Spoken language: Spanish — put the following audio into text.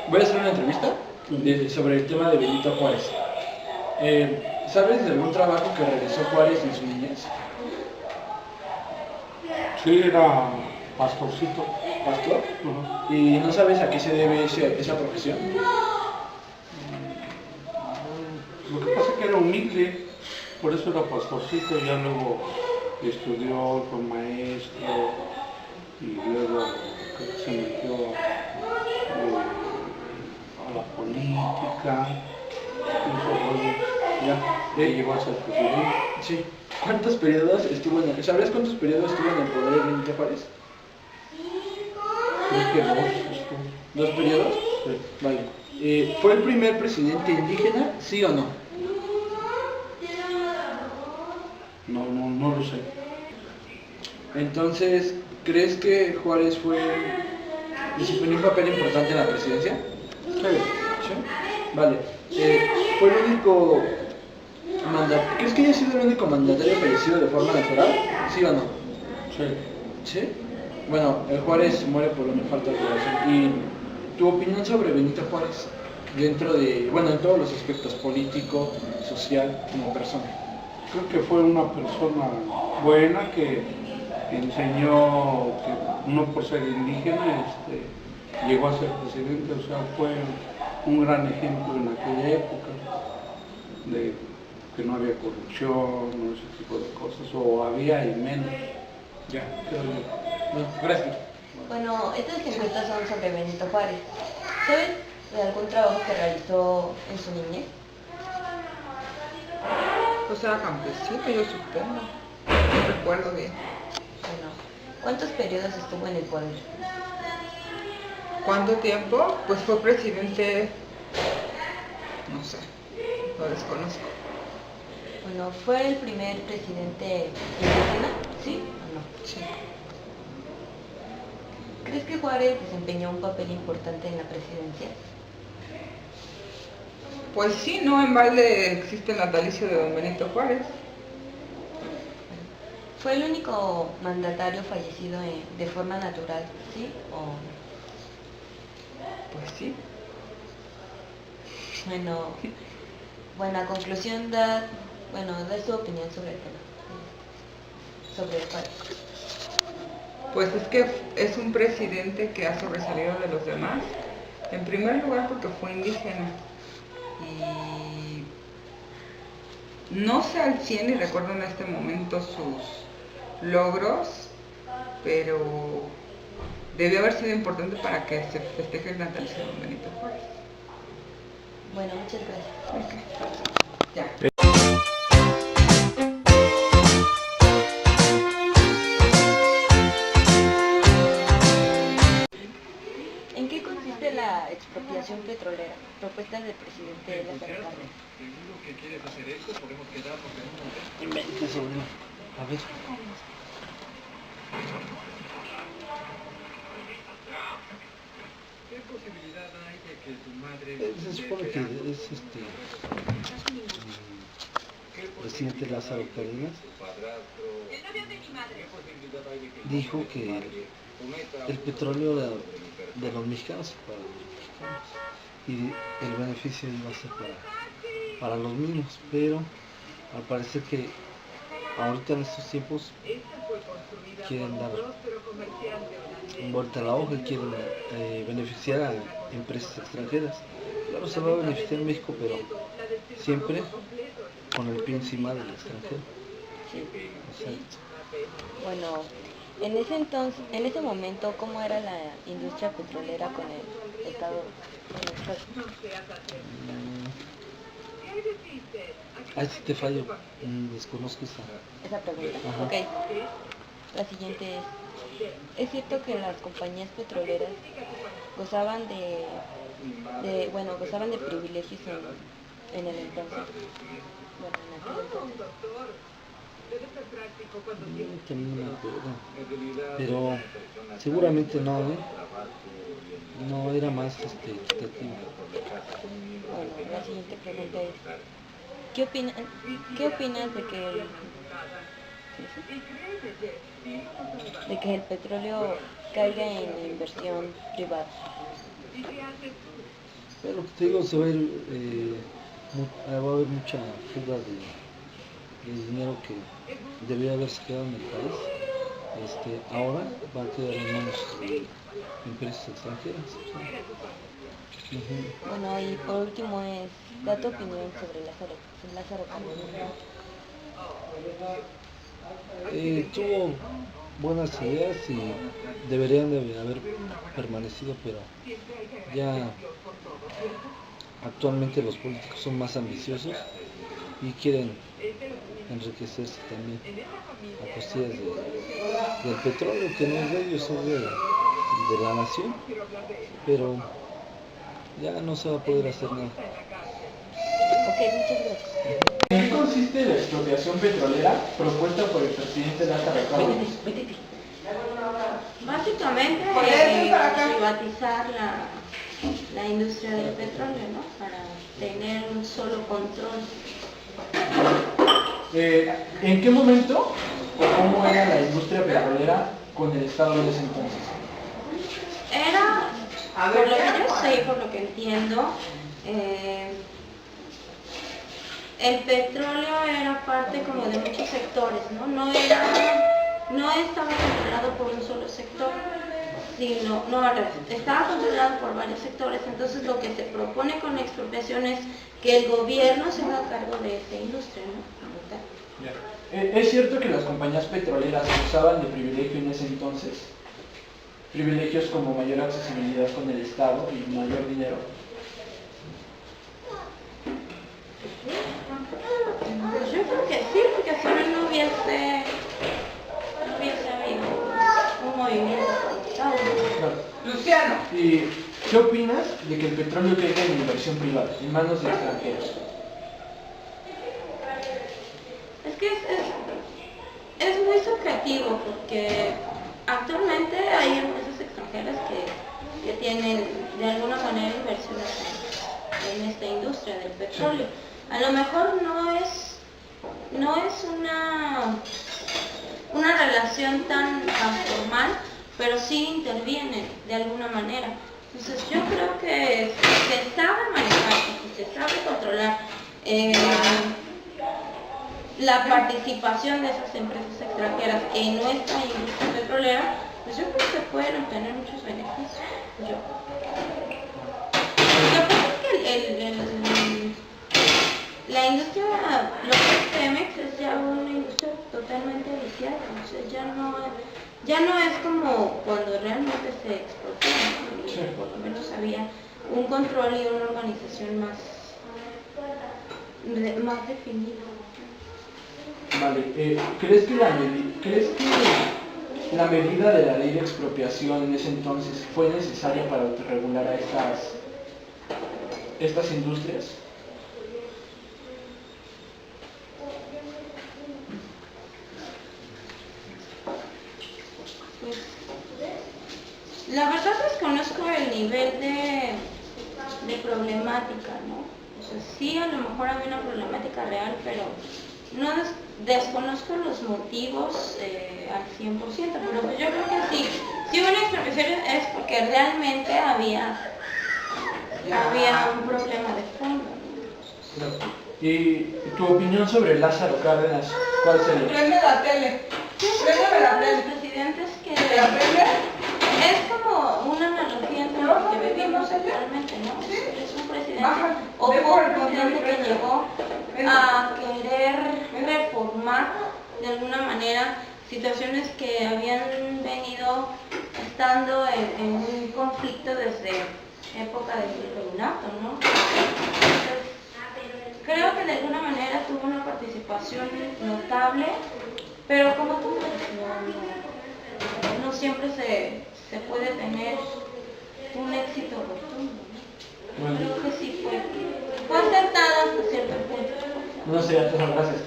Voy a hacer una entrevista sobre el tema de Benito Juárez. ¿Sabes de algún trabajo que realizó Juárez en su niñez? Sí, era pastorcito. ¿Pastor? Ajá. ¿Y no sabes a qué se debe esa profesión? Lo que pasa es que era humilde, por eso era pastorcito. Ya luego estudió, fue maestro y luego creo que se metió a la política, ya llegó a ser presidente. Sí. ¿Cuántos periodos estuvo en el... ¿Sabes cuántos periodos estuvo en el poder Benito Juárez? Creo que dos estuvo. ¿Dos periodos? Sí. Vale. ¿Fue el primer presidente indígena, sí o no? No lo sé. Entonces, ¿crees que Juárez desempeñó un papel importante en la presidencia? Sí. ¿Sí? Vale. ¿Fue el único mandatario? ¿Crees que haya sido el único mandatario fallecido de forma natural? ¿Sí o no? Sí. ¿Sí? Bueno, Juárez muere por una falta de corazón. ¿Y tu opinión sobre Benito Juárez? Dentro de, bueno, en todos los aspectos, político, social, como persona. Creo que fue una persona buena que enseñó que uno por ser indígena llegó a ser presidente, o sea, fue un gran ejemplo en aquella época de que no había corrupción, no ese tipo de cosas, o había y menos. Ya. Creo yo. No, gracias. Bueno, estas encuestas son sobre Benito Juárez. ¿Sabes de algún trabajo que realizó en su niñez? Pues era campesino, yo supongo. No recuerdo bien. Bueno, ¿cuántos periodos estuvo en el poder? ¿Cuánto tiempo? Pues fue presidente, no sé, lo desconozco. Bueno, ¿fue el primer presidente indígena? ¿Sí o no? Sí. ¿Crees que Juárez desempeñó un papel importante en la presidencia? Pues sí, no en balde existe el natalicio de don Benito Juárez. ¿Fue el único mandatario fallecido de forma natural? ¿Sí o no? Pues sí. Bueno, a conclusión da su opinión sobre el tema, sobre Juárez. Pues es que es un presidente que ha sobresalido de los demás. En primer lugar porque fue indígena. Y no sé al 100 y recuerdo en este momento sus logros, pero debió haber sido importante para que se festeje el natalicio de don Benito Juárez. Bueno, muchas gracias. Okay. Ya. ¿En qué consiste la expropiación petrolera propuesta del presidente Lázaro Cárdenas? Invente sobrino. A ver. ¿Qué posibilidad hay de que tu madre... Se supone que es presidente Lázaro Cárdenas dijo que el petróleo era de los mexicanos para los mexicanos y el beneficio iba a ser para los mismos, pero al parecer que ahorita en estos tiempos quieren dar vuelta a la hoja y quieren beneficiar a empresas extranjeras. Claro, se va a beneficiar México, pero siempre con el pie encima del extranjero. Sí. Exacto. Bueno, en ese momento, ¿cómo era la industria petrolera con el Estado? Ahí sí te fallo, desconozco Esa pregunta. Ajá. Ok. La siguiente ¿es cierto que las compañías petroleras gozaban gozaban de privilegios en el entonces? Bueno, en aquel entonces. También no me acuerdo, pero seguramente no, no era más equitativo. Bueno, la siguiente pregunta es ¿qué opinas de que el petróleo caiga en la inversión privada? Pero te digo, se va a ir, va a haber mucha fuga de dinero que debería haberse quedado en el país. Ahora va a quedar en manos de empresas extranjeras. Ujú. Bueno, y por último es, da tu opinión sobre Lázaro Cárdenas. Tuvo buenas ideas y deberían de haber permanecido, pero ya actualmente los políticos son más ambiciosos y quieren enriquecerse también a costillas del petróleo, que no es de ellos, es de la nación, pero ya no se va a poder hacer nada. Ok, muchas gracias. ¿En qué consiste la expropiación petrolera propuesta por el presidente Lázaro Cárdenas? Básicamente privatizar la industria del petróleo, ¿no? Para tener un solo control. ¿En qué momento o cómo era la industria petrolera con el Estado en ese entonces? Era, por lo que yo sé y por lo que entiendo, el petróleo era parte como de muchos sectores, ¿no? No estaba controlado por un solo sector, sino, no, estaba controlado por varios sectores. Entonces lo que se propone con la expropiación es que el gobierno se haga cargo de esa industria, ¿no? ¿Es cierto que las compañías petroleras usaban de privilegio en ese entonces? Privilegios como mayor accesibilidad con el Estado y mayor dinero. Pues yo creo que sí, porque si no hubiese habido un movimiento conectado. Claro. Luciano. ¿Y qué opinas de que el petróleo caiga en inversión privada, en manos de extranjeros? Es que es muy subjetivo, porque actualmente hay empresas extranjeras que tienen de alguna manera inversiones en esta industria del petróleo. A lo mejor no es una relación tan formal, pero sí intervienen de alguna manera. Entonces yo creo que si se sabe manejar, si se sabe controlar la participación de esas empresas extranjeras en nuestra industria petrolera, pues yo creo que se pueden obtener muchos beneficios. Lo que pasa es que la industria local Pemex es ya una industria totalmente viciada, o sea, ya no es como cuando realmente se explotó, ¿no? Y por lo menos había un control y una organización más definida. Vale, ¿crees que la medida de la ley de expropiación en ese entonces fue necesaria para autorregular a estas industrias? Pues, la verdad desconozco el nivel de problemática, ¿no? O sea, sí, a lo mejor había una problemática real, pero no desconozco los motivos al 100%, pero pues yo creo que sí. Si hubo una expropiación es porque realmente había un problema de fondo, ¿no? ¿Y tu opinión sobre Lázaro Cárdenas cuál sería? Prende la tele. Préndeme la Los tele. presidentes que ¿La prende? es como una analogía entre lo que vivimos actualmente, ¿no? Es un presidente o fue un presidente que llegó a querer reformar de alguna manera situaciones que habían venido estando en un conflicto desde época del virreinato, ¿no? Entonces, creo que de alguna manera tuvo una participación notable, pero como tú no siempre se puede tener un éxito rotundo, ¿no? Bueno. Creo que sí fue acertado hasta cierto punto. No sé, gracias.